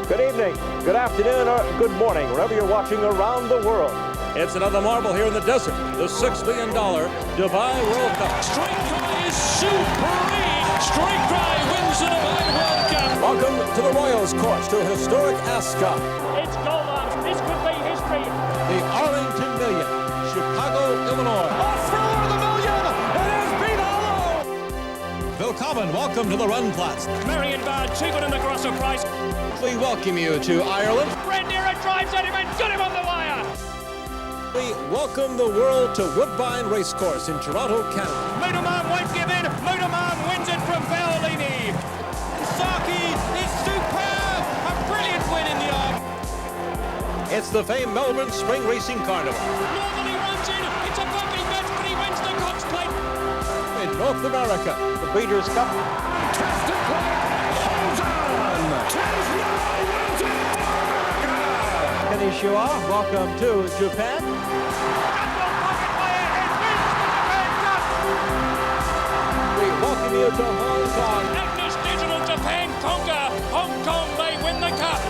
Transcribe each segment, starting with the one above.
Good evening, good afternoon, or good morning, wherever you're watching around the world. It's another marble here in the desert, the $6 million Dubai World Cup. Straight Cry is supreme. Straight Cry wins the Dubai World Cup. Welcome to the Royals course, to historic Ascot. It's goal on. This could be history. The Arlington Million, Chicago, Illinois. Thriller of the million. It has been hollow. Willkommen, welcome to the Runplatz. Marion Bard, too good in the Grosser Price. We welcome you to Ireland. Randera drives at him and got him on the wire. We welcome the world to Woodbine Racecourse in Toronto, Canada. Mudaman won't give in. Mudaman wins it from Paolini. Saki is superb. A brilliant win in the arm. It's the famed Melbourne Spring Racing Carnival. Normally runs in. It's a bumping match, but he wins the Cox Plate. In North America, the Breeders' Cup. Fantastic play. Holds on. Konnichiwa, welcome to Japan. We welcome you to Hong Kong. Agnes Digital Japan conquer. Hong Kong, they win the cup.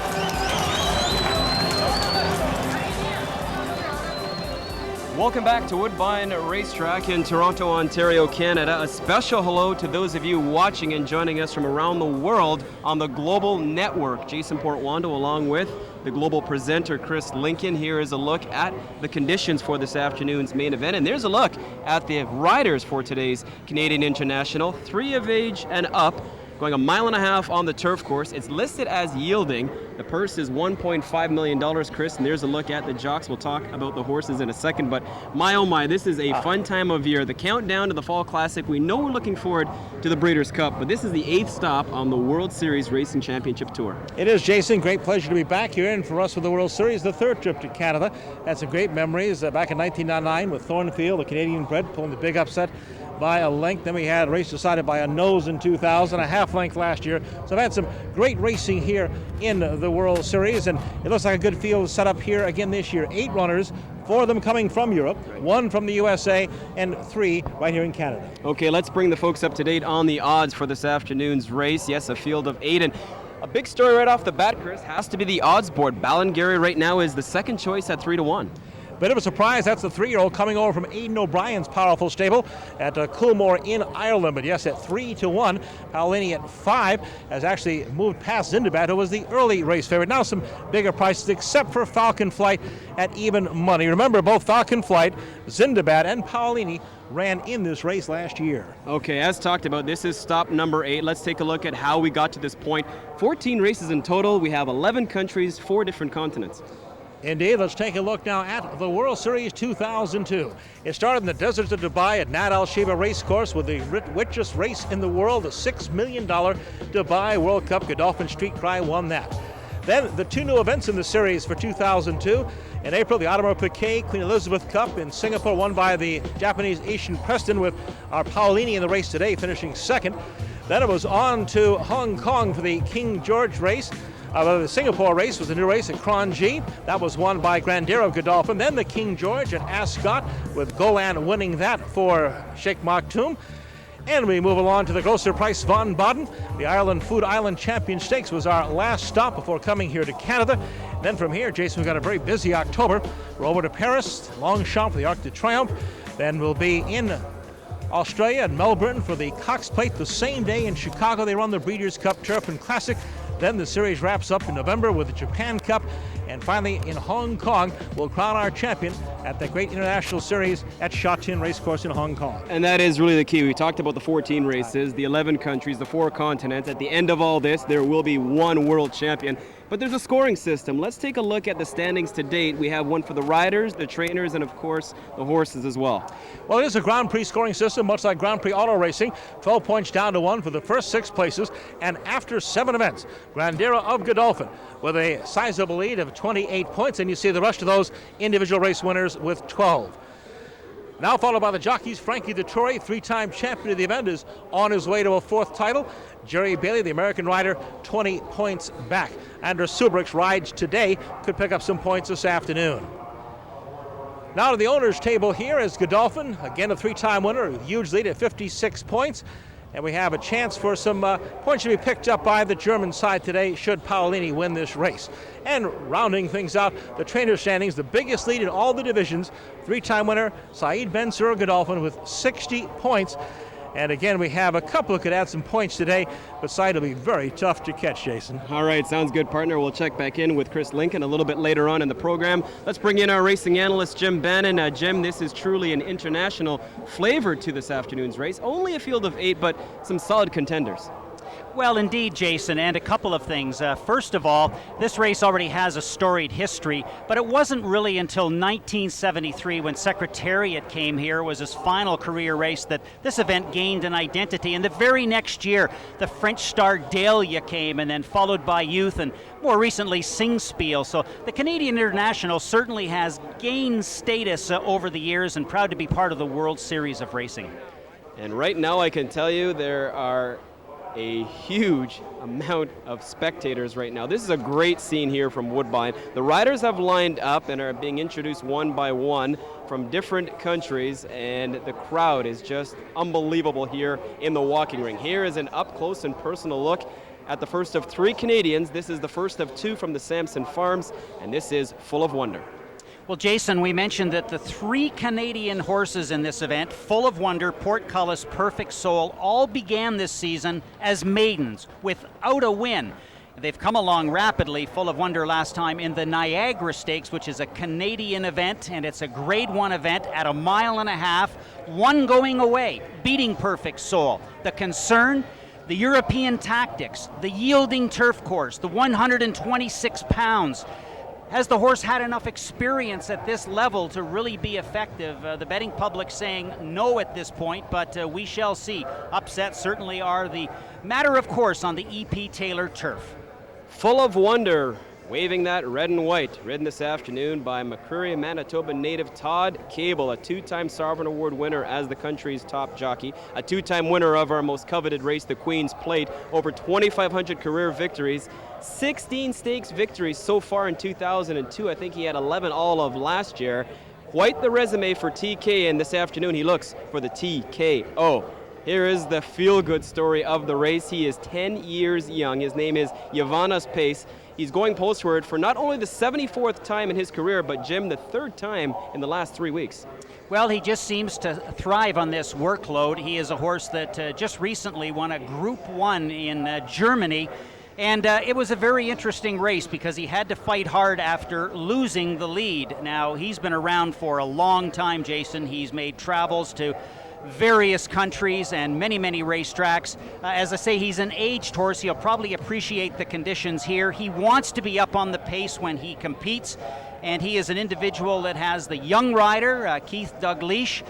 Welcome back to Woodbine Racetrack in Toronto, Ontario, Canada. A special hello to those of you watching and joining us from around the world on the Global Network. Jason Portwando along with the global presenter Chris Lincoln. Here is a look at the conditions for this afternoon's main event, and there's a look at the riders for today's Canadian International. 3 of age and up, going a mile and a half on the turf course. It's listed as yielding. The purse is $1.5 million, Chris, and there's a look at the jocks. We'll talk about the horses in a second, but my oh my, this is a fun time of year. The countdown to the Fall Classic. We know we're looking forward to the Breeders' Cup, but this is the 8th stop on the World Series Racing Championship Tour. It is, Jason. Great pleasure to be back here, and for us for the World Series, the 3rd trip to Canada. Had some great memories back in 1999 with Thornfield, the Canadian bred, pulling the big upset by a length. Then we had a race decided by a nose in 2000, a half length last year. So I've had some great racing here in the World Series, and it looks like a good field set up here again this year. 8 runners, 4 of them coming from Europe, 1 from the USA, and 3 right here in Canada. Okay, let's bring the folks up to date on the odds for this afternoon's race. Yes, a field of 8, and a big story right off the bat, Chris, has to be the odds board. Ballingarry right now is the second choice at 3-1. Bit of a surprise, that's the 3-year-old coming over from Aidan O'Brien's powerful stable at Coolmore in Ireland. But yes, at 3-1, Paolini at 5 has actually moved past Zindabad, who was the early race favorite. Now some bigger prices, except for Falcon Flight at even money. Remember, both Falcon Flight, Zindabad, and Paolini ran in this race last year. Okay, as talked about, this is stop number 8. Let's take a look at how we got to this point. 14 races in total. We have 11 countries, 4 different continents. Indeed, let's take a look now at the World Series 2002. It started in the deserts of Dubai at Nad Al Sheba Racecourse with the richest race in the world, the $6 million Dubai World Cup. Godolphin Street Cry won that. Then the 2 new events in the series for 2002. In April, the Audemars Piguet Queen Elizabeth Cup in Singapore, won by the Japanese Asian Preston, with our Paolini in the race today finishing 2nd. Then it was on to Hong Kong for the King George race. The Singapore race was a new race at Kranji. That was won by Grandero Godolphin. Then the King George at Ascot, with Golan winning that for Sheikh Maktoum. And we move along to the Grosser Price Von Baden. The Ireland Food Island Champion Stakes was our last stop before coming here to Canada. Then from here, Jason, we've got a very busy October. We're over to Paris, Longchamp for the Arc de Triomphe. Then we'll be in Australia and Melbourne for the Cox Plate. The same day in Chicago, they run the Breeders' Cup Turf and Classic. Then the series wraps up in November with the Japan Cup. And finally, in Hong Kong, we'll crown our champion at the great international series at Sha Tin Racecourse in Hong Kong. And that is really the key. We talked about the 14 races, the 11 countries, the 4 continents. At the end of all this, there will be one world champion. But there's a scoring system. Let's take a look at the standings to date. We have one for the riders, the trainers, and of course, the horses as well. Well, it is a Grand Prix scoring system, much like Grand Prix auto racing. 12 points down to 1 for the first 6 places. And after 7 events, Grandera of Godolphin with a sizable lead of 28 points. And you see the rest of those individual race winners with 12. Now followed by the jockeys, Frankie Dettori, 3-time champion of the event, is on his way to a 4th title. Jerry Bailey, the American rider, 20 points back. Andrus Subrix rides today, could pick up some points this afternoon. Now to the owner's table here is Godolphin, again a 3-time winner, a huge lead at 56 points. And we have a chance for some points to be picked up by the German side today should Paolini win this race. And rounding things out, the trainer standings, the biggest lead in all the divisions, 3-time winner Saeed Ben Sur Godolphin with 60 points. And again, we have a couple who could add some points today, but Saeed will be very tough to catch, Jason. All right, sounds good, partner. We'll check back in with Chris Lincoln a little bit later on in the program. Let's bring in our racing analyst, Jim Bannon. Jim, this is truly an international flavor to this afternoon's race. Only a field of 8, but some solid contenders. Well, indeed, Jason, and a couple of things. First of all, this race already has a storied history, but it wasn't really until 1973 when Secretariat came here, was his final career race, that this event gained an identity. And the very next year, the French star Dahlia came, and then followed by Youth, and more recently Singspiel. So the Canadian International certainly has gained status over the years, and proud to be part of the World Series of Racing. And right now I can tell you there are a huge amount of spectators right now. This is a great scene here from Woodbine. The riders have lined up and are being introduced one by one from different countries, and the crowd is just unbelievable here in the walking ring. Here is an up close and personal look at the first of 3 Canadians. This is the first of 2 from the Sampson Farms, and this is Full of Wonder. Well, Jason, we mentioned that the 3 Canadian horses in this event, Full of Wonder, Portcullis, Perfect Soul, all began this season as maidens without a win. They've come along rapidly. Full of Wonder last time in the Niagara Stakes, which is a Canadian event, and it's a Grade 1 event at 1.5 miles, 1 going away, beating Perfect Soul. The concern? The European tactics, the yielding turf course, the 126 pounds. Has the horse had enough experience at this level to really be effective? The betting public saying no at this point, but we shall see. Upsets certainly are the matter of course on the E.P. Taylor turf. Full of Wonder, waving that red and white, ridden this afternoon by McCreary, Manitoba native Todd Cable, a 2-time Sovereign Award winner as the country's top jockey, a 2-time winner of our most coveted race, the Queen's Plate, over 2,500 career victories, 16 stakes victories so far in 2002. I think he had 11 all of last year. Quite the resume for TK, and this afternoon he looks for the TKO. Here is the feel-good story of the race. He is 10 years young. His name is Yavanas Pace. He's going postward for not only the 74th time in his career, but Jim, the 3rd time in the last 3 weeks. Well, he just seems to thrive on this workload. He is a horse that just recently won a Group 1 in Germany. And it was a very interesting race because he had to fight hard after losing the lead. Now, he's been around for a long time, Jason. He's made travels to various countries and many, many racetracks. As I say, he's an aged horse. He'll probably appreciate the conditions here. He wants to be up on the pace when he competes, and he is an individual that has the young rider, Keith Dalglish,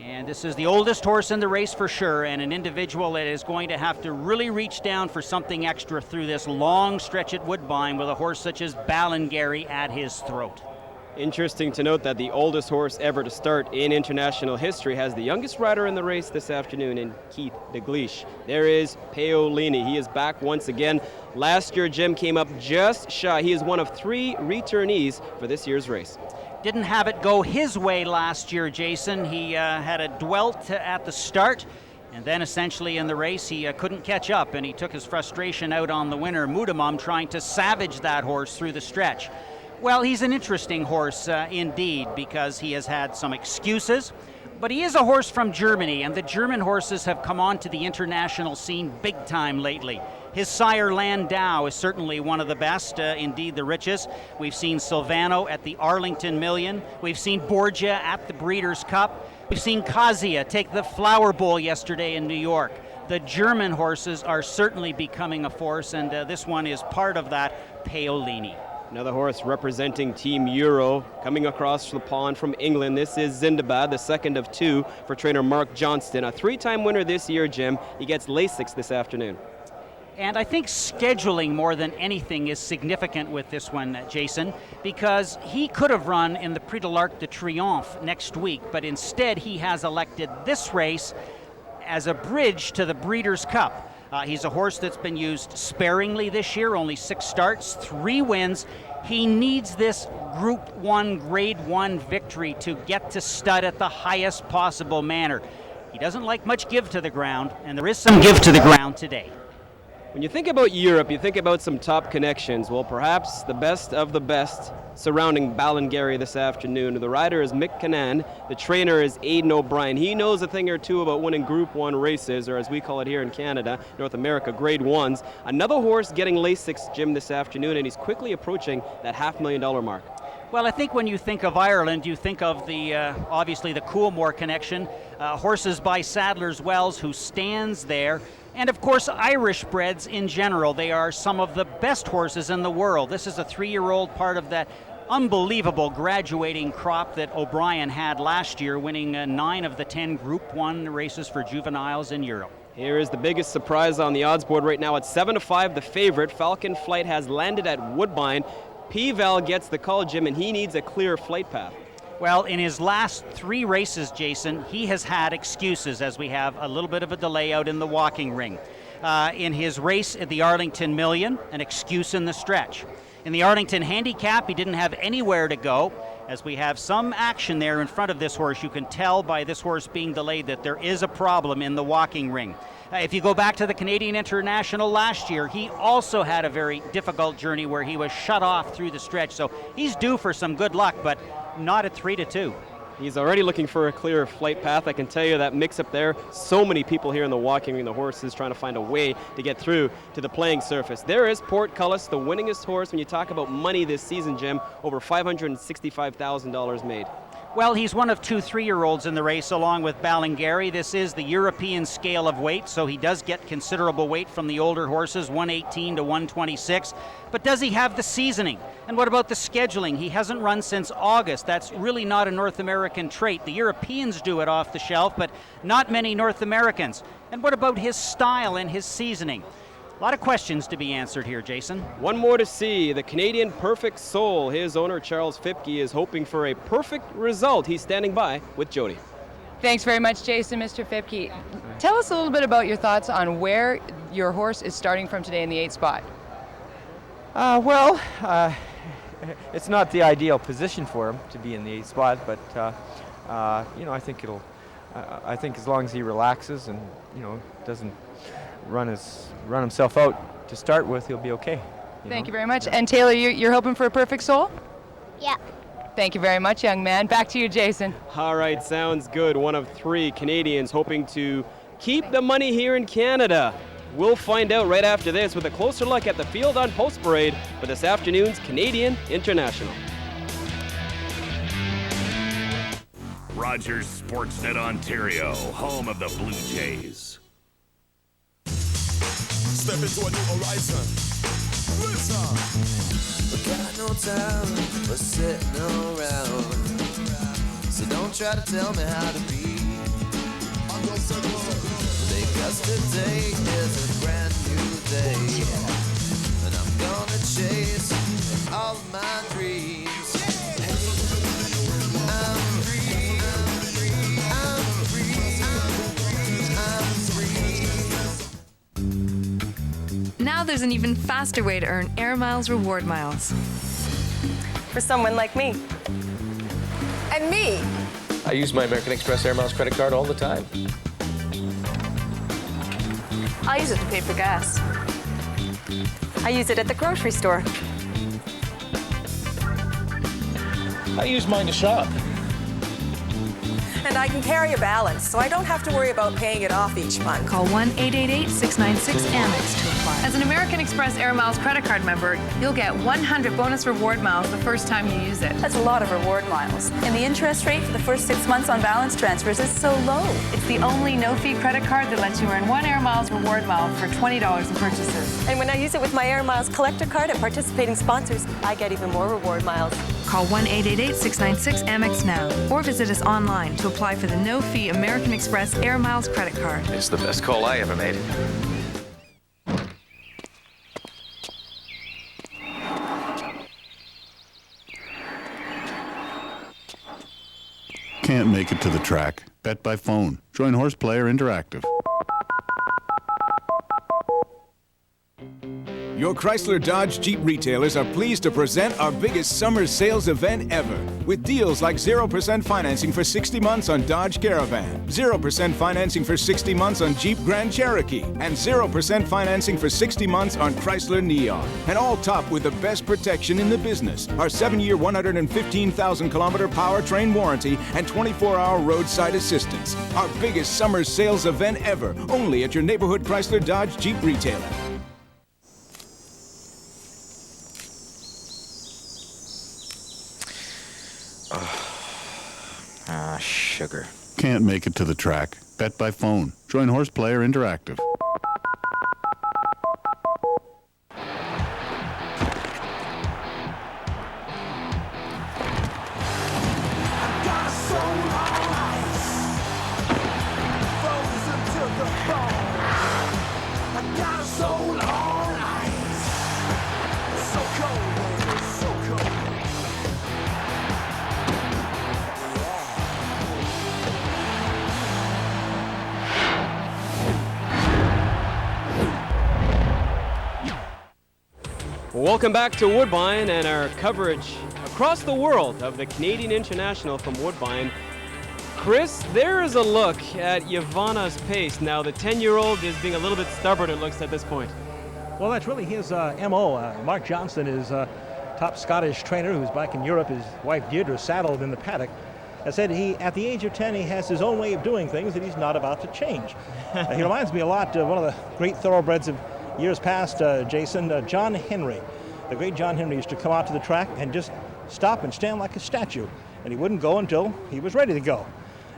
and this is the oldest horse in the race for sure, and an individual that is going to have to really reach down for something extra through this long stretch at Woodbine with a horse such as Ballingarry at his throat. Interesting to note that the oldest horse ever to start in international history has the youngest rider in the race this afternoon in Keith Dalglish. There is Paolini. He is back once again. Last year, Jim came up just shy. He is one of 3 returnees for this year's race. Didn't have it go his way last year, Jason. He had a dwelt at the start, and then essentially in the race he couldn't catch up, and he took his frustration out on the winner, Mudamam, trying to savage that horse through the stretch. Well, he's an interesting horse indeed, because he has had some excuses, but he is a horse from Germany, and the German horses have come onto the international scene big time lately. His sire Landau is certainly one of the best, indeed the richest. We've seen Silvano at the Arlington Million. We've seen Borgia at the Breeders' Cup. We've seen Kazia take the Flower Bowl yesterday in New York. The German horses are certainly becoming a force, and this one is part of that, Paolini. Another horse representing Team Euro, coming across the pond from England. This is Zindabad, the 2nd of 2 for trainer Mark Johnston. A 3-time winner this year, Jim. He gets Lasix this afternoon. And I think scheduling more than anything is significant with this one, Jason, because he could have run in the Prix de l'Arc de Triomphe next week, but instead he has elected this race as a bridge to the Breeders' Cup. He's a horse that's been used sparingly this year, only 6 starts, 3 wins. He needs this Group 1, Grade 1 victory to get to stud at the highest possible manner. He doesn't like much give to the ground, and there is some give to the ground today. When you think about Europe, you think about some top connections. Well, perhaps the best of the best surrounding Ballingarry this afternoon. The rider is Mick Cannan. The trainer is Aidan O'Brien. He knows a thing or two about winning Group 1 races, or as we call it here in Canada, North America, Grade 1s. Another horse getting Lasix, Jim, this afternoon, and he's quickly approaching that $500,000 mark. Well, I think when you think of Ireland, you think of the obviously the Coolmore connection, horses by Sadler's Wells, who stands there, and of course Irish breds in general. They are some of the best horses in the world. This is a 3-year-old part of that unbelievable graduating crop that O'Brien had last year, winning 9 of the 10 Group 1 races for juveniles in Europe. Here is the biggest surprise on the odds board right now. At 7-5, the favorite, Falcon Flight, has landed at Woodbine. P-Val gets the call, Jim, and he needs a clear flight path. Well, in his last 3 races, Jason, he has had excuses, as we have a little bit of a delay out in the walking ring. In his race at the Arlington Million, an excuse in the stretch. In the Arlington Handicap, he didn't have anywhere to go. As we have some action there in front of this horse, you can tell by this horse being delayed that there is a problem in the walking ring. If you go back to the Canadian International last year, he also had a very difficult journey where he was shut off through the stretch. So he's due for some good luck, but not at 3-2. He's already looking for a clear flight path. I can tell you that mix up there, so many people here in the walking ring, the horses trying to find a way to get through to the playing surface. There is Portcullis, the winningest horse when you talk about money this season, Jim, over $565,000 made. Well, he's one of 2 3-year-olds in the race along with Ballingarry. This is the European scale of weight, so he does get considerable weight from the older horses, 118 to 126. But does he have the seasoning? And what about the scheduling? He hasn't run since August. That's really not a North American trait. The Europeans do it off the shelf, but not many North Americans. And what about his style and his seasoning? A lot of questions to be answered here, Jason. One more to see. The Canadian Perfect Soul. His owner, Charles Fipke, is hoping for a perfect result. He's standing by with Jody. Thanks very much, Jason, Mr. Fipke. Tell us a little bit about your thoughts on where your horse is starting from today in the 8th spot. It's not the ideal position for him to be in the 8th spot, but I think I think as long as he relaxes and doesn't run himself out to start with, he'll be okay. Thank you very much. And Taylor, you're hoping for a perfect soul? Yeah. Thank you very much, young man. Back to you, Jason. All right, sounds good. One of 3 Canadians hoping to keep the money here in Canada. We'll find out right after this with a closer look at the field on Post Parade for this afternoon's Canadian International. Rogers Sportsnet Ontario, home of the Blue Jays. Step into a new horizon. Listen. Got no time for sitting around. So don't try to tell me how to be. Because today is a brand new day. And I'm gonna chase all of my dreams. I'm free. I'm free. I'm free. Now there's an even faster way to earn Air Miles reward miles. For someone like me. And me. I use my American Express Air Miles credit card all the time. I use it to pay for gas. I use it at the grocery store. I use mine to shop. And I can carry a balance, so I don't have to worry about paying it off each month. Call 1-888-696-AMEX to apply. As an American Express Air Miles credit card member, you'll get 100 bonus reward miles the first time you use it. That's a lot of reward miles. And the interest rate for the first 6 months on balance transfers is so low. It's the only no-fee credit card that lets you earn 1 Air Miles reward mile for $20 in purchases. And when I use it with my Air Miles collector card at participating sponsors, I get even more reward miles. Call 1-888-696-AMEX now, or visit us online to apply for the no-fee American Express Air Miles credit card. It's the best call I ever made. Can't make it to the track? Bet by phone. Join Horseplayer Interactive. Your Chrysler Dodge Jeep retailers are pleased to present our biggest summer sales event ever, with deals like 0% financing for 60 months on Dodge Caravan, 0% financing for 60 months on Jeep Grand Cherokee, and 0% financing for 60 months on Chrysler Neon. And all topped with the best protection in the business, our 7-year, 115,000-kilometer powertrain warranty and 24-hour roadside assistance. Our biggest summer sales event ever, only at your neighborhood Chrysler Dodge Jeep retailer. Sugar. Can't make it to the track? Bet by phone. Join Horse Player Interactive. Welcome back to Woodbine and our coverage across the world of the Canadian International from Woodbine. Chris, there is a look at Ivana's pace. Now, the 10-year-old is being a little bit stubborn, it looks, at this point. Well, that's really his MO. Mark Johnston is top Scottish trainer who's back in Europe. His wife Deirdre saddled in the paddock. I said at the age of 10, he has his own way of doing things that he's not about to change. He reminds me a lot of one of the great thoroughbreds of years past, Jason, John Henry. The great John Henry used to come out to the track and just stop and stand like a statue. And he wouldn't go until he was ready to go.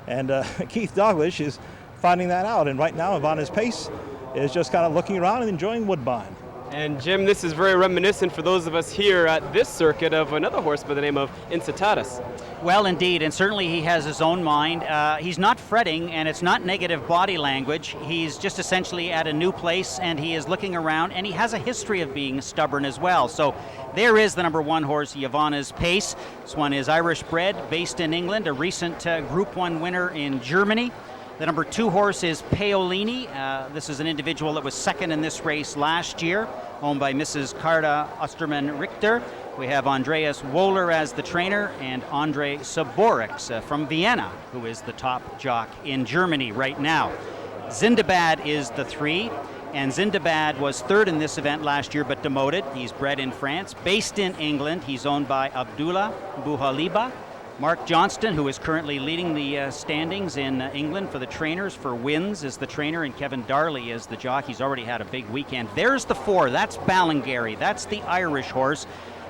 And Keith Douglas is finding that out. And right now, Ivana's pace is just kind of looking around and enjoying Woodbine. And Jim, this is very reminiscent for those of us here at this circuit of another horse by the name of Incitatus. Well, indeed, and certainly he has his own mind. He's not fretting, and it's not negative body language. He's just essentially at a new place, and he is looking around, and he has a history of being stubborn as well. So there is the number 1 horse, Ivana's Pace. This one is Irish bred, based in England, a recent Group 1 winner in Germany. The number 2 horse is Paolini. This is an individual that was second in this race last year, owned by Mrs. Karda Osterman-Richter. We have Andreas Wohler as the trainer and Andre Saborix from Vienna, who is the top jock in Germany right now. Zindabad is the 3, and Zindabad was 3rd in this event last year but demoted. He's bred in France, based in England. He's owned by Abdullah Bouhaliba. Mark Johnston, who is currently leading the standings in England for the trainers, for wins, is the trainer, and Kevin Darley is the jock. He's already had a big weekend. There's the 4. That's Ballingarry. That's the Irish horse.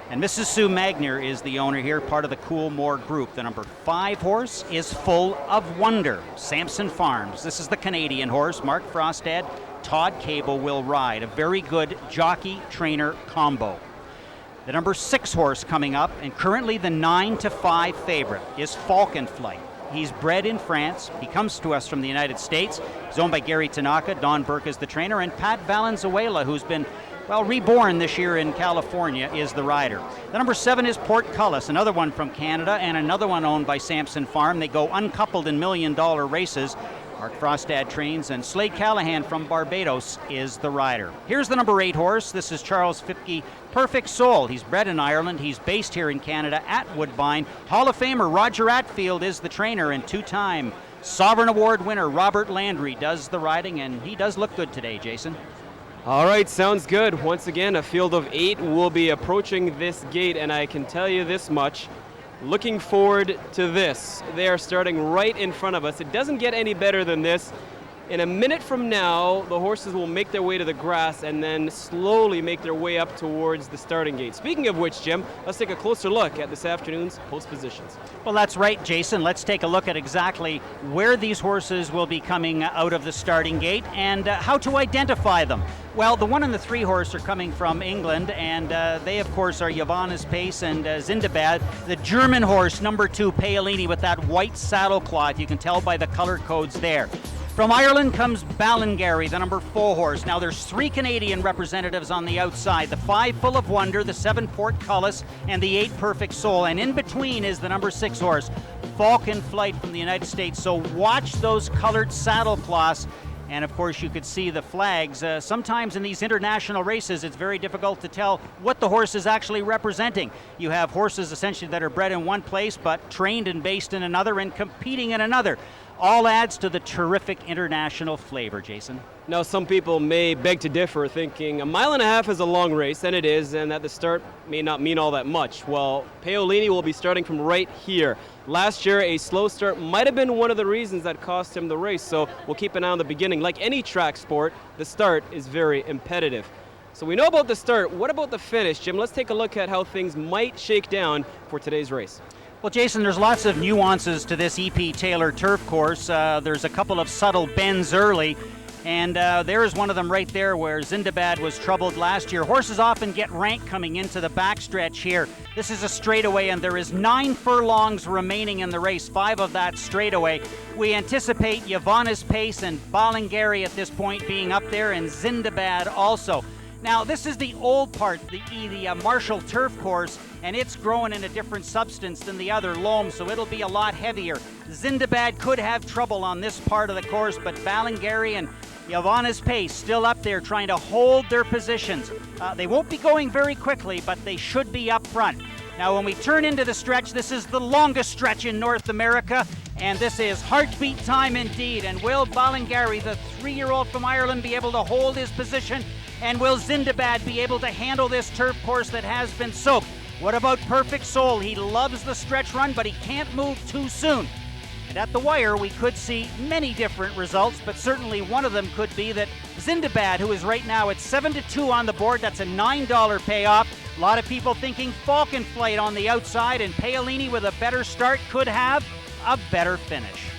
And Mrs. Sue Magnier is the owner here, part of the Coolmore group. The number 5 horse is Full of Wonder, Samson Farms. This is the Canadian horse. Mark Frostad, Todd Cable will ride. A very good jockey-trainer combo. The number 6 horse coming up, and currently the 9-5 favorite, is Falcon Flight. He's bred in France. He comes to us from the United States. He's owned by Gary Tanaka. Don Burke is the trainer, and Pat Valenzuela, who's been, well, reborn this year in California, is the rider. The number 7 is Portcullis, another one from Canada, and another one owned by Samson Farm. They go uncoupled in $1 million races. Mark Frostad trains, and Slade Callahan from Barbados is the rider. Here's the number 8 horse. This is Charles Fipke, Perfect Soul. He's bred in Ireland. He's based here in Canada at Woodbine. Hall of Famer Roger Atfield is the trainer, and 2-time Sovereign Award winner Robert Landry does the riding, and he does look good today, Jason. All right, sounds good. Once again, a field of 8 will be approaching this gate, and I can tell you this much. Looking forward to this. They are starting right in front of us. It doesn't get any better than this. In a minute from now, the horses will make their way to the grass and then slowly make their way up towards the starting gate. Speaking of which, Jim, let's take a closer look at this afternoon's post positions. Well, that's right, Jason. Let's take a look at exactly where these horses will be coming out of the starting gate and how to identify them. Well, the 1 and the 3 horse are coming from England, and they, of course, are Ivana's Pace and Zindabad. The German horse, number 2, Paolini, with that white saddle cloth. You can tell by the color codes there. From Ireland comes Ballingarry, the number 4 horse. Now there's 3 Canadian representatives on the outside. The 5 Full of Wonder, the 7 Portcullis, and the 8 Perfect Soul. And in between is the number 6 horse, Falcon Flight from the United States. So watch those colored saddle cloths And of course, you could see the flags. Sometimes in these international races, it's very difficult to tell what the horse is actually representing. You have horses essentially that are bred in one place, but trained and based in another and competing in another. All adds to the terrific international flavor, Jason. Now, some people may beg to differ, thinking a mile and a half is a long race, and it is, and that the start may not mean all that much. Well, Paolini will be starting from right here. Last year, a slow start might have been one of the reasons that cost him the race, so we'll keep an eye on the beginning. Like any track sport, the start is very impetitive. So we know about the start. What about the finish, Jim? Let's take a look at how things might shake down for today's race. Well, Jason, there's lots of nuances to this E.P. Taylor turf course. There's a couple of subtle bends early, and there's one of them right there where Zindabad was troubled last year. Horses often get rank coming into the backstretch here. This is a straightaway, and there is 9 furlongs remaining in the race, 5 of that straightaway. We anticipate Yvonne's Pace and Ballingarry at this point being up there, and Zindabad also. Now, this is the old part, the Marshall turf course, and it's growing in a different substance than the other loam, so it'll be a lot heavier. Zindabad could have trouble on this part of the course, but Ballingarry and Yvonne's Pace still up there trying to hold their positions. They won't be going very quickly, but they should be up front. Now, when we turn into the stretch, this is the longest stretch in North America, and this is heartbeat time indeed. And will Ballingarry, the 3-year-old from Ireland, be able to hold his position? And will Zindabad be able to handle this turf course that has been soaked? What about Perfect Soul? He loves the stretch run, but he can't move too soon. And at the wire, we could see many different results, but certainly one of them could be that Zindabad, who is right now at 7-2 on the board, that's a $9 payoff. A lot of people thinking Falcon Flight on the outside, and Paolini with a better start could have a better finish.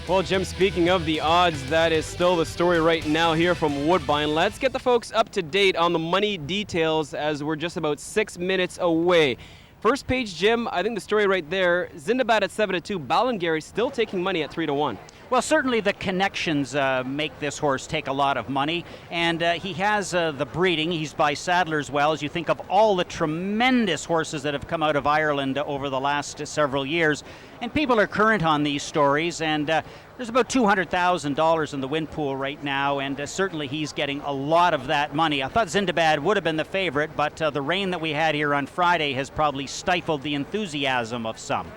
Well, Jim, speaking of the odds, that is still the story right now here from Woodbine. Let's get the folks up to date on the money details as we're just about 6 minutes away. First page, Jim, I think the story right there, Zindabad at 7-2, Ballingarry still taking money at 3-1. Well, certainly the connections make this horse take a lot of money, and he has the breeding. He's by Sadler's Wells. You think of all the tremendous horses that have come out of Ireland over the last several years, and people are current on these stories, and there's about $200,000 in the win pool right now, and certainly he's getting a lot of that money. I thought Zindabad would have been the favorite, but the rain that we had here on Friday has probably stifled the enthusiasm of some.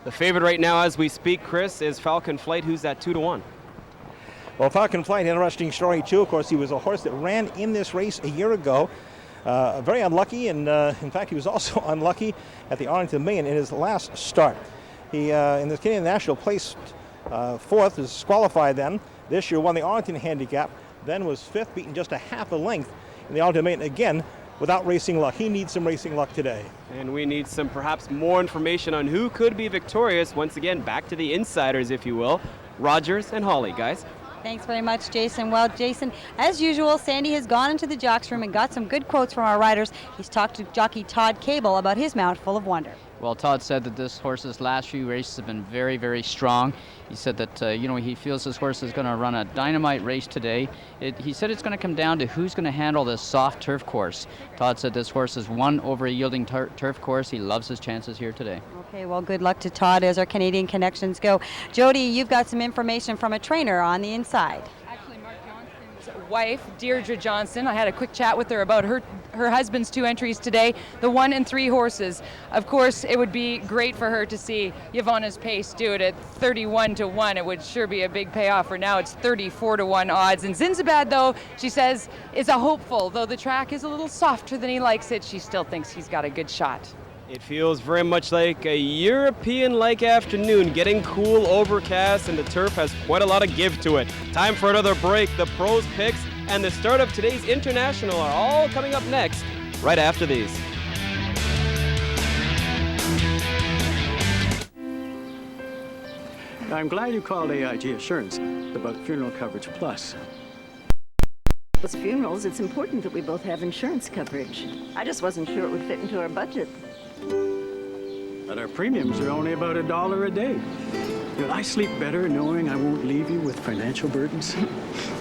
The favorite right now as we speak, Chris, is Falcon Flight, who's at 2-1. Well, Falcon Flight, interesting story too. Of course, he was a horse that ran in this race a year ago. Very unlucky, and in fact, he was also unlucky at the Arlington Million in his last start. He, in the Canadian National, placed fourth, was disqualified then. This year won the Arlington Handicap, then was fifth, beaten just a half a length in the Arlington Million again without racing luck. He needs some racing luck today. And we need some perhaps more information on who could be victorious. Once again, back to the insiders, if you will. Rogers and Holly, guys. Thanks very much, Jason. Well, Jason, as usual, Sandy has gone into the jocks room and got some good quotes from our riders. He's talked to jockey Todd Cable about his mount Full of Wonder. Well, Todd said that this horse's last few races have been very, very strong. He said that, he feels this horse is going to run a dynamite race today. He said it's going to come down to who's going to handle this soft turf course. Todd said this horse has won over a yielding turf course. He loves his chances here today. Okay, well, good luck to Todd as our Canadian connections go. Jody, you've got some information from a trainer on the inside. Wife, Deirdre Johnson. I had a quick chat with her about her husband's 2 entries today, the 1 and 3 horses. Of course, it would be great for her to see Yvonne's Pace do it at 31-1. It would sure be a big payoff. For now, it's 34-1 odds. And Zindabad, though, she says, is a hopeful. Though the track is a little softer than he likes it, she still thinks he's got a good shot. It feels very much like a European-like afternoon, getting cool, overcast, and the turf has quite a lot of give to it. Time for another break. The pros picks and the start of today's international are all coming up next, right after these. I'm glad you called AIG Assurance about Funeral Coverage Plus. With funerals, it's important that we both have insurance coverage. I just wasn't sure it would fit into our budget. But our premiums are only about $1 a day. I sleep better knowing I won't leave you with financial burdens.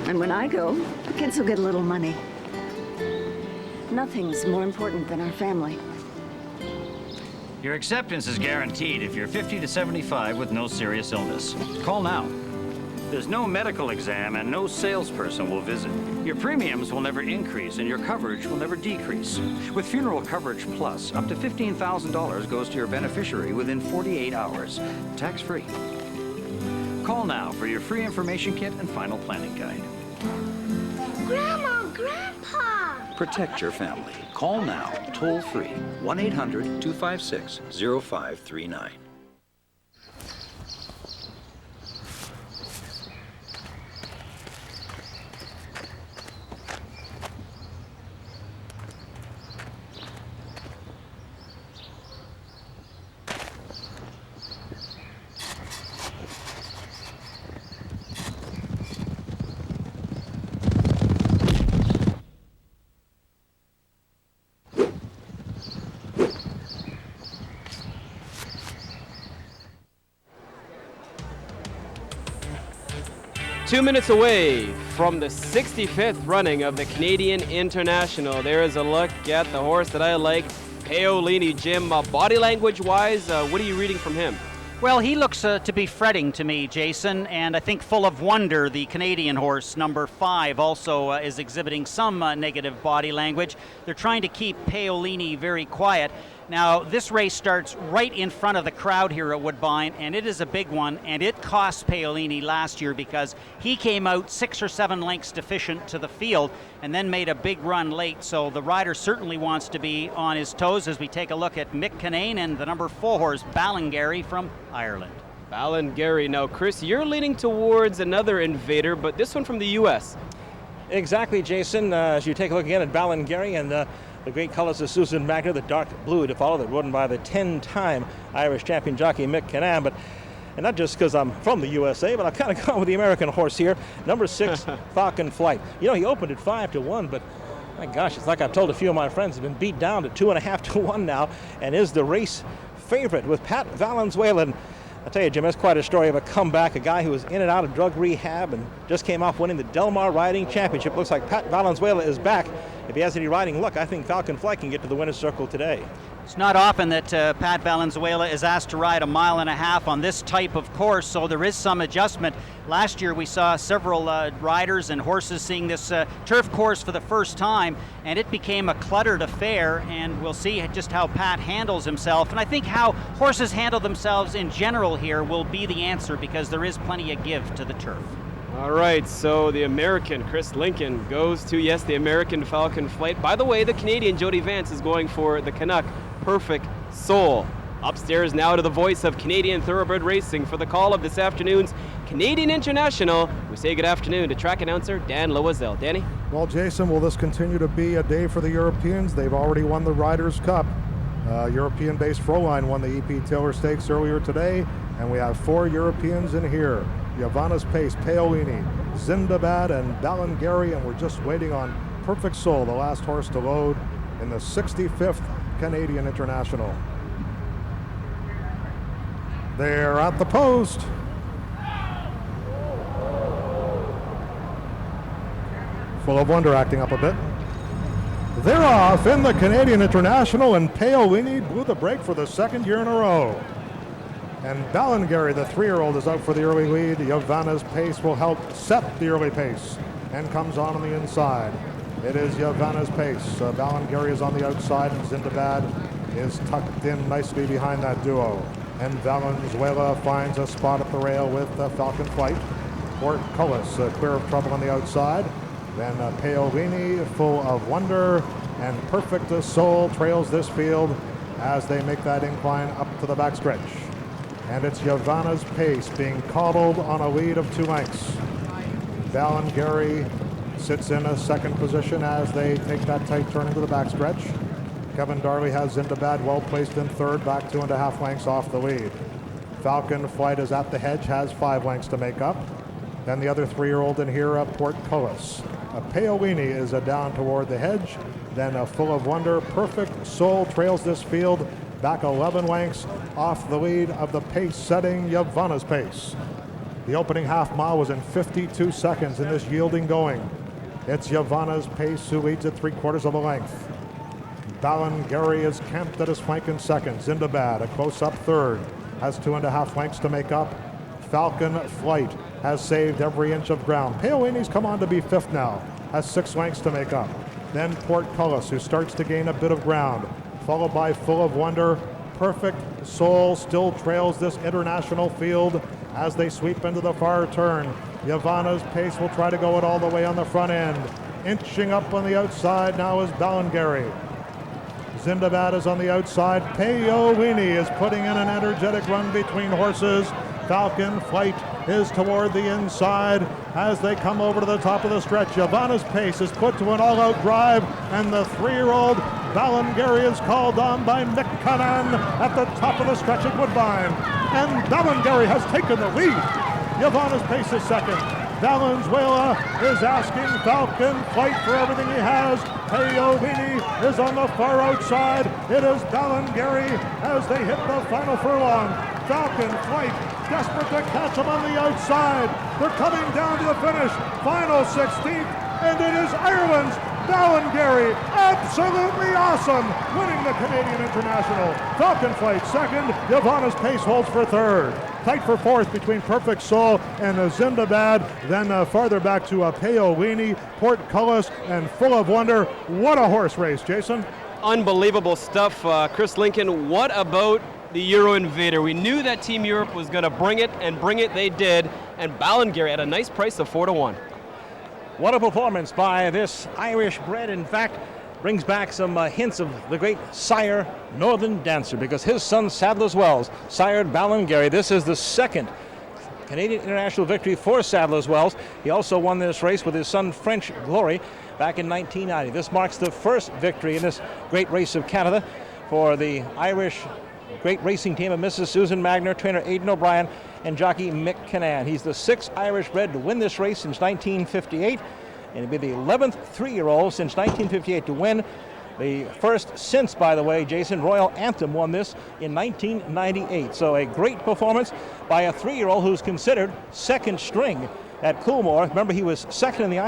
And when I go, the kids will get a little money. Nothing's more important than our family. Your acceptance is guaranteed if you're 50 to 75 with no serious illness. Call now. There's no medical exam and no salesperson will visit. Your premiums will never increase and your coverage will never decrease. With Funeral Coverage Plus, up to $15,000 goes to your beneficiary within 48 hours, tax-free. Call now for your free information kit and final planning guide. Grandma, Grandpa! Protect your family. Call now, toll free, 1-800-256-0539. Two minutes away from the 65th running of the Canadian International. There is a look at the horse that I like, Paolini. Jim, body language-wise, what are you reading from him? Well, he looks to be fretting to me, Jason, and I think Full of Wonder, the Canadian horse, number 5, also is exhibiting some negative body language. They're trying to keep Paolini very quiet. Now, this race starts right in front of the crowd here at Woodbine, and it is a big one, and it cost Paolini last year because he came out 6 or 7 lengths deficient to the field and then made a big run late. So the rider certainly wants to be on his toes as we take a look at Mick Kinane and the number 4 horse, Ballingarry from Ireland. Ballingarry. Now, Chris, you're leaning towards another invader, but this one from the U.S. Exactly, Jason. As you take a look again at Ballingarry and the great colors of Susan Magner, the dark blue to follow, that run by the 10-time Irish champion jockey Mick Kinane. And not just because I'm from the USA, but I've kind of gone with the American horse here. Number 6, Falcon Flight. You know, he opened at 5-1, but my gosh, it's like I've told a few of my friends, has been beat down to 2.5-1 now, and is the race favorite with Pat Valenzuela. And I'll tell you, Jim, that's quite a story of a comeback. A guy who was in and out of drug rehab and just came off winning the Del Mar Riding Championship. Looks like Pat Valenzuela is back. If he has any riding luck, I think Falcon Flight can get to the winner's circle today. It's not often that Pat Valenzuela is asked to ride 1.5 miles on this type of course, so there is some adjustment. Last year we saw several riders and horses seeing this turf course for the first time, and it became a cluttered affair, and we'll see just how Pat handles himself. And I think how horses handle themselves in general here will be the answer, because there is plenty of give to the turf. All right, so the American, Chris Lincoln, goes to, yes, the American Falcon Flight. By the way, the Canadian, Jody Vance, is going for the Canuck Perfect Soul. Upstairs now to the voice of Canadian Thoroughbred Racing for the call of this afternoon's Canadian International. We say good afternoon to track announcer Dan Loisel. Danny? Well, Jason, will this continue to be a day for the Europeans? They've already won the Riders' Cup. European-based Froline won the EP Taylor Stakes earlier today, and we have 4 Europeans in here. Yavanas Pace, Paolini, Zindabad, and Ballingarry, and we're just waiting on Perfect Soul, the last horse to load in the 65th Canadian International. They're at the post. Full of Wonder acting up a bit. They're off in the Canadian International, and Paolini blew the brake for the 2nd year in a row. And Ballingarry, the 3-year-old, is out for the early lead. Yavana's Pace will help set the early pace and comes on the inside. It is Yavana's Pace. Ballingarry is on the outside, and Zindabad is tucked in nicely behind that duo. And Valenzuela finds a spot at the rail with Falcon Flight. Portcullis clear of trouble on the outside. Then Paolini, Full of Wonder, and Perfect Soul trails this field as they make that incline up to the backstretch. And it's Yavana's Pace being coddled on a lead of 2 lengths. Ballingarry sits in a 2nd position as they take that tight turn into the backstretch. Kevin Darley has Zindabad well placed in 3rd, back 2.5 lengths off the lead. Falcon Flight is at the hedge, has 5 lengths to make up. Then the other 3-year-old in here, Portcullis. Paolini is down toward the hedge. Then Full of Wonder, Perfect Soul trails this field, back 11 lengths off the lead of the pace-setting Yavana's Pace. The opening half mile was in 52 seconds in this yielding going. It's Yavana's Pace who leads at 3/4 of a length. Ballingarry is camped at his flank in 2nd. Zindabad, a close-up 3rd, has 2.5 lengths to make up. Falcon Flight has saved every inch of ground. Paolini's come on to be fifth now, has 6 lengths to make up. Then Portcullis, who starts to gain a bit of ground, followed by Full of Wonder. Perfect Soul still trails this international field as they sweep into the far turn. Yavana's Pace will try to go it all the way on the front end. Inching up on the outside now is Ballingerry. Zindabad is on the outside. Paolini is putting in an energetic run between horses. Falcon Flight is toward the inside as they come over to the top of the stretch. Yavana's Pace is put to an all-out drive, and the 3-year-old Ballingerry is called on by Mick Cannan at the top of the stretch at Woodbine. And Ballingerry has taken the lead. Yavana's Pace is second. Valenzuela is asking Falcon Flight for everything he has. Paolini is on the far outside. It is Ballingerry as they hit the final furlong. Falcon Flight desperate to catch him on the outside. They're coming down to the finish. Final 16th, and it is Ireland's Ballingerry. Absolutely awesome, winning the Canadian International. Falcon Flight second. Yavana's Pace holds for third. Tight for fourth between Perfect Soul and Zindabad. Then farther back to Paolini, Portcullis, and Full of Wonder. What a horse race, Jason. Unbelievable stuff. Chris Lincoln, what about the Euro Invader? We knew that Team Europe was going to bring it, and bring it they did. And Ballingerry at a nice price of 4-1. What a performance by this Irish bred. In fact, brings back some hints of the great sire Northern Dancer, because his son Sadler's Wells sired Ballingerry. This is the second Canadian International victory for Sadler's Wells. He also won this race with his son French Glory back in 1990. This marks the first victory in this great race of Canada for the Irish great racing team of Mrs. Susan Magner, trainer Aidan O'Brien, and jockey Mick Cannan. He's the 6th Irish bred to win this race since 1958. And he'll be the 11th 3-year-old since 1958 to win. The first since, by the way, Jason, Royal Anthem won this in 1998. So a great performance by a 3-year-old who's considered second string at Coolmore. Remember, he was third in the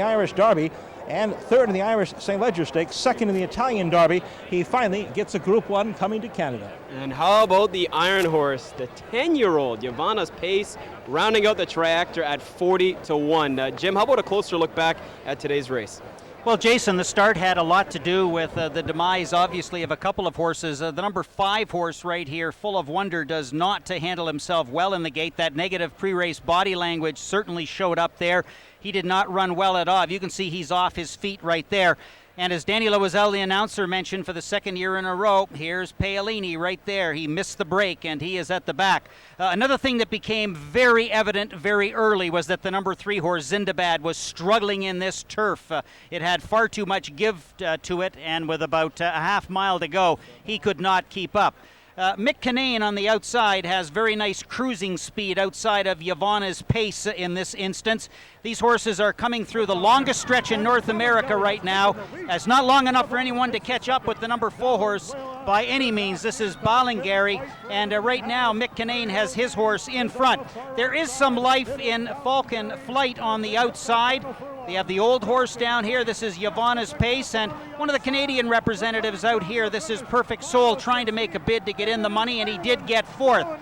Irish Derby, and third in the Irish St. Leger Stakes, second in the Italian Derby. He finally gets a Group 1 coming to Canada. And how about the Iron Horse, the 10-year-old Yavana's Pace, rounding out the tractor at 40-1. Jim, how about a closer look back at today's race? Well, Jason, the start had a lot to do with the demise, obviously, of a couple of horses. The number 5 horse right here, Full of Wonder, does not to handle himself well in the gate. That negative pre-race body language certainly showed up there. He did not run well at all. You can see he's off his feet right there. And as Danny Loisel, the announcer, mentioned for the second year in a row, here's Paolini right there. He missed the break, and he is at the back. Another thing that became very evident very early was that the number 3 horse, Zindabad, was struggling in this turf. It had far too much give to it, and with about a half mile to go, he could not keep up. Mick Cannan on the outside has very nice cruising speed outside of Yavana's Pace in this instance. These horses are coming through the longest stretch in North America right now. It's not long enough for anyone to catch up with the number 4 horse by any means. This is Ballingerry, and right now Mick Cannan has his horse in front. There is some life in Falcon Flight on the outside. They have the old horse down here. This is Yavana's Pace, and one of the Canadian representatives out here, this is Perfect Soul, trying to make a bid to get in the money, and he did get 4th.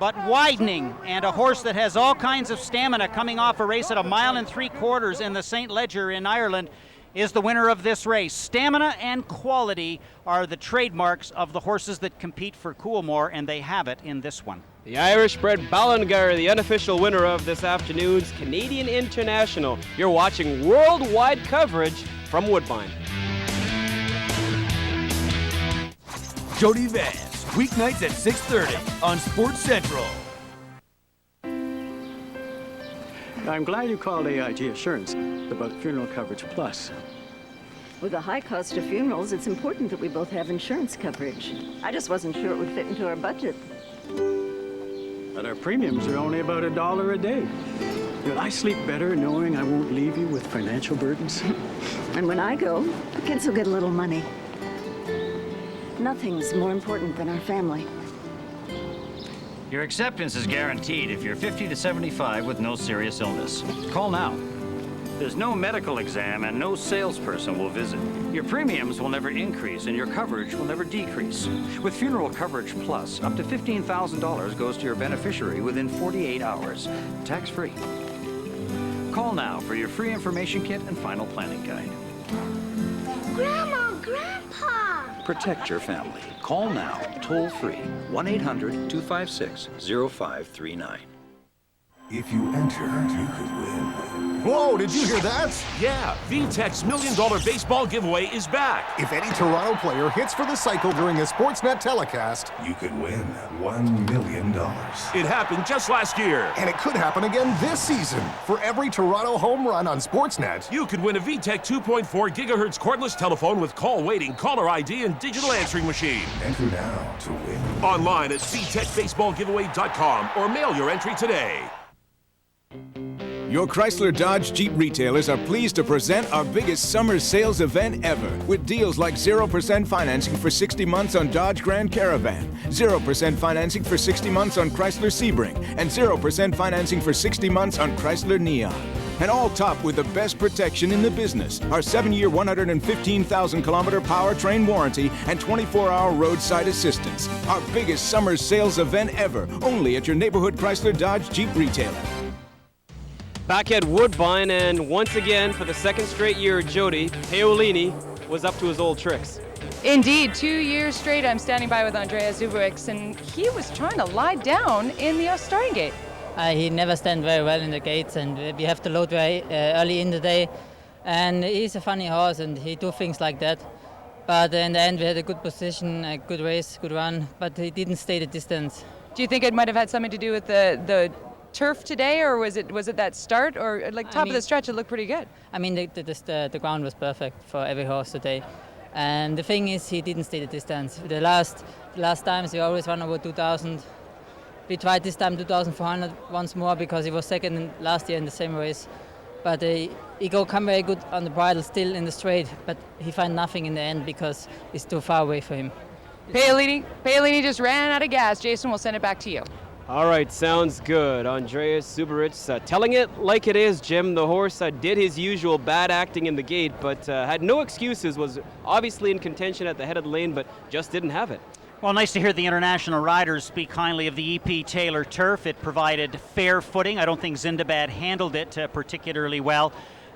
But widening, and a horse that has all kinds of stamina coming off a race at 1 3/4 miles in the St. Leger in Ireland, is the winner of this race. Stamina and quality are the trademarks of the horses that compete for Coolmore, and they have it in this one. The Irish-bred Ballingerry, the unofficial winner of this afternoon's Canadian International. You're watching worldwide coverage from Woodbine. Jody Vance, weeknights at 6:30 on Sports Central. I'm glad you called AIG Assurance about Funeral Coverage Plus. With the high cost of funerals, it's important that we both have insurance coverage. I just wasn't sure it would fit into our budget. But our premiums are only about $1 a day. I sleep better knowing I won't leave you with financial burdens. And when I go, the kids will get a little money. Nothing's more important than our family. Your acceptance is guaranteed if you're 50 to 75 with no serious illness. Call now. There's no medical exam and no salesperson will visit. Your premiums will never increase and your coverage will never decrease. With Funeral Coverage Plus, up to $15,000 goes to your beneficiary within 48 hours, tax-free. Call now for your free information kit and final planning guide. Grandma, Grandpa! Protect your family. Call now, toll-free, 1-800-256-0539. If you enter, you could win. Whoa, did you hear that? Yeah, VTech's $1 Million Baseball giveaway is back. If any Toronto player hits for the cycle during a Sportsnet telecast, you could win $1 million. It happened just last year. And it could happen again this season. For every Toronto home run on Sportsnet, you could win a VTech 2.4 gigahertz cordless telephone with call waiting, caller ID, and digital answering machine. Enter now to win. Online at VTechBaseballGiveaway.com or mail your entry today. Your Chrysler Dodge Jeep retailers are pleased to present our biggest summer sales event ever with deals like 0% financing for 60 months on Dodge Grand Caravan, 0% financing for 60 months on Chrysler Sebring, and 0% financing for 60 months on Chrysler Neon. And all topped with the best protection in the business, our 7-year, 115,000-kilometer powertrain warranty and 24-hour roadside assistance. Our biggest summer sales event ever, only at your neighborhood Chrysler Dodge Jeep retailer. Back at Woodbine, and once again, for the second straight year, Jody Paolini was up to his old tricks. Indeed, 2 years straight I'm standing by with Andreas Zubowicz, and he was trying to lie down in the starting gate. He never stands very well in the gates, and we have to load very early in the day. And he's a funny horse, and he do things like that. But in the end, we had a good position, a good race, good run, but he didn't stay the distance. Do you think it might have had something to do with the turf today, or was it that start, or like top of the stretch? It looked pretty good. I mean, the ground was perfect for every horse today, and the thing is, he didn't stay the distance. The last times we always run over 2,000. We tried this time 2,400 once more because he was second last year in the same race. But he come very good on the bridle, still in the straight, but he found nothing in the end because it's too far away for him. Paolini just ran out of gas. Jason, we'll send it back to you. All right, sounds good. Andreas Zubowicz telling it like it is, Jim. The horse did his usual bad acting in the gate, but had no excuses, was obviously in contention at the head of the lane, but just didn't have it. Well, nice to hear the international riders speak kindly of the EP Taylor turf. It provided fair footing. I don't think Zindabad handled it particularly well.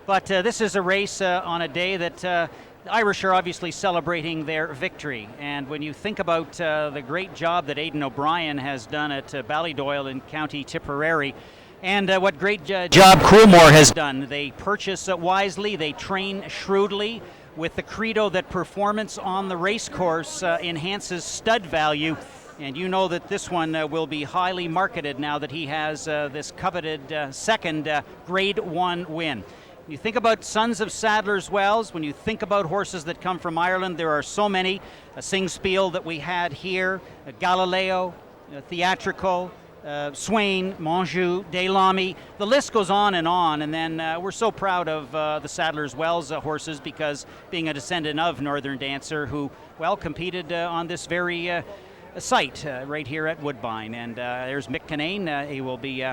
But this is a race on a day that the Irish are obviously celebrating their victory. And when you think about the great job that Aidan O'Brien has done at Ballydoyle in County Tipperary, and what great job Coolmore has done. They purchase wisely, they train shrewdly, with the credo that performance on the race course enhances stud value. And you know that this one will be highly marketed now that he has this coveted second Grade 1 win. When you think about Sons of Sadler's Wells, when you think about horses that come from Ireland, there are so many. A Singspiel that we had here, a Galileo, Theatrical, Swain, Monjou, Delamy, the list goes on. And then we're so proud of the Sadler's Wells horses because being a descendant of Northern Dancer who, well, competed on this very site right here at Woodbine. And there's Mick Kinane. He will be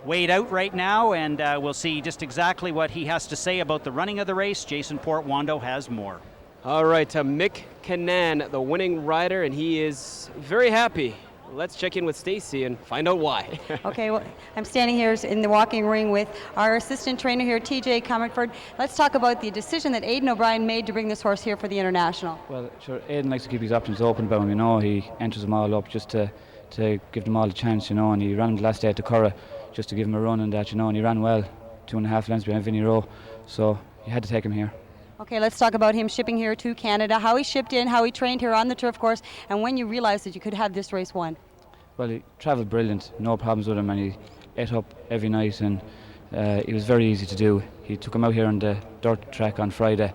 weighed out right now, and we'll see just exactly what he has to say about the running of the race. Jason Portwando has more. All right, Mick Kinane, the winning rider, and he is very happy. Let's check in with Stacy and find out why. Okay, well, I'm standing here in the walking ring with our assistant trainer here, TJ Comerford. Let's talk about the decision that Aidan O'Brien made to bring this horse here for the International. Well, sure, Aidan likes to keep his options open about him, you know. He enters them all up just to give them all a chance, you know, and he ran the last day at the Curragh just to give him a run and that, you know, and he ran well, 2.5 lengths behind Vinnie Rowe, so you had to take him here. Okay, let's talk about him shipping here to Canada, how he shipped in, how he trained here on the turf course, and when you realized that you could have this race won. Well, he travelled brilliant, no problems with him, and he ate up every night, and it was very easy to do. He took him out here on the dirt track on Friday,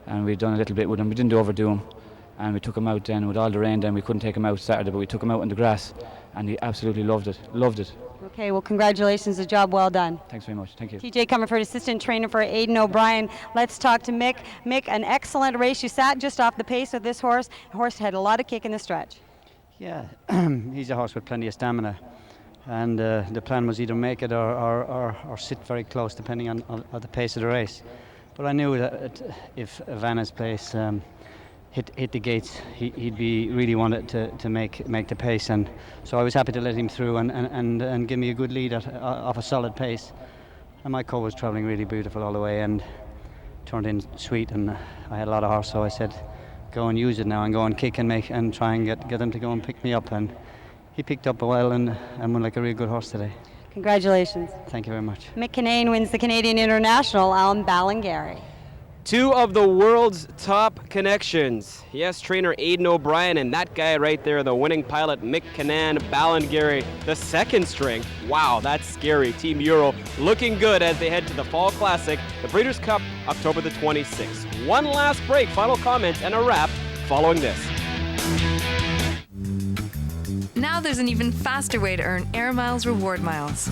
and we'd done a little bit with him. We didn't overdo him, and we took him out then with all the rain. Then we couldn't take him out Saturday, but we took him out on the grass, and he absolutely loved it. Okay, well, congratulations, a job well done. Thanks very much. Thank you. TJ Comerford, assistant trainer for Aidan O'Brien. Let's talk to Mick. Mick, an excellent race. You sat just off the pace of this horse. The horse had a lot of kick in the stretch. Yeah, he's a horse with plenty of stamina. And the plan was either make it or sit very close, depending on the pace of the race. But I knew that if Vanna's place hit the gates, he'd be really wanted to make the pace, and so I was happy to let him through and give me a good lead off a solid pace. And my colt was travelling really beautiful all the way and turned in sweet, and I had a lot of horse, so I said, go and use it now and go and kick and try and get them to go and pick me up, and he picked up well and won like a real good horse today. Congratulations. Thank you very much. Mick Kinane wins the Canadian International on Ballingarry. Two of the world's top connections. Yes, trainer Aidan O'Brien and that guy right there, the winning pilot Mick Kinane, Ballingarry, the second string. Wow, that's scary. Team Euro looking good as they head to the Fall Classic, the Breeders' Cup, October the 26th. One last break, final comment, and a wrap following this. Now there's an even faster way to earn Air Miles Reward Miles.